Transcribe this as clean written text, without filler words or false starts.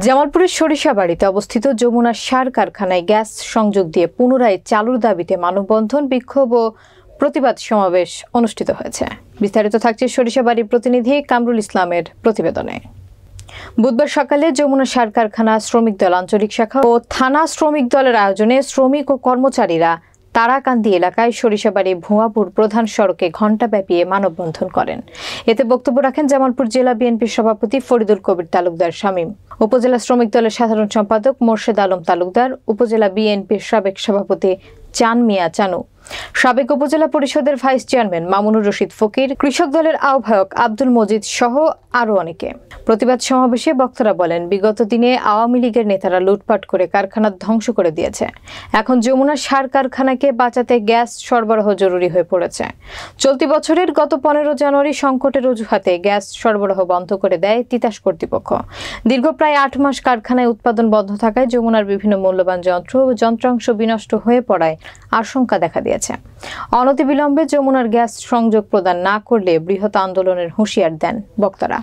জামালপুরের সরিষাবাড়িতে অবস্থিত যমুনা সার কারখানায় গ্যাস সংযোগ দিয়ে পুনরায় চালুর দাবিতে মানববন্ধন, বিক্ষোভ ও প্রতিবাদ সমাবেশ অনুষ্ঠিত হয়েছে। বিস্তারিত থাকছে সরিষাবাড়ির প্রতিনিধি কামরুল ইসলামের প্রতিবেদনে। বুধবার সকালে যমুনা সার কারখানা শ্রমিক দল আঞ্চলিক শাখা ও থানা শ্রমিক দলের আয়োজনে শ্রমিক ও কর্মচারীরা তারাকান্দি এলাকায় সরিষাবাড়ি ভুয়াপুর প্রধান সড়কে ঘণ্টাব্যাপী মানববন্ধন করেন। এতে বক্তব্য রাখেন জামালপুর জেলা বিএনপির সভাপতি ফরিদুল কবির তালুকদার শামীম, উপজেলা শ্রমিক দলের সাধারণ সম্পাদক মোর্শেদ আলম তালুকদার, উপজেলা বিএনপির সাবেক সভাপতি চান মিয়া চানু, সাবেক উপজেলা পরিষদের ভাইস চেয়ারম্যান মামুনুর রশিদ ফকির, কৃষক দলের আহ্বায়ক আব্দুল মজিদ সহ আরও অনেকে। প্রতিবাদ সমাবেশে বক্তারা বলেন, বিগত দিনে আওয়ামী লীগের নেতারা লুটপাট করে কারখানা ধ্বংস করে দিয়েছে। এখন যমুনা সার কারখানাকে বাঁচাতে গ্যাস সরবরাহ জরুরি হয়ে পড়েছে। চলতি বছরের গত 15 জানুয়ারি সংকটের অজুহাতে গ্যাস সরবরাহ বন্ধ করে দেয় তিতাস কর্তৃপক্ষ। দীর্ঘ প্রায় 8 মাস কারখানায় উৎপাদন বন্ধ থাকায় যমুনার বিভিন্ন মূল্যবান যন্ত্র ও যন্ত্রাংশ বিনষ্ট হয়ে পড়ায় আশঙ্কা দেখা দিয়েছে। অনতিবিলম্বে যমুনার গ্যাস সংযোগ প্রদান না করলে বৃহৎ আন্দোলনের হুঁশিয়ার দেন বক্তারা।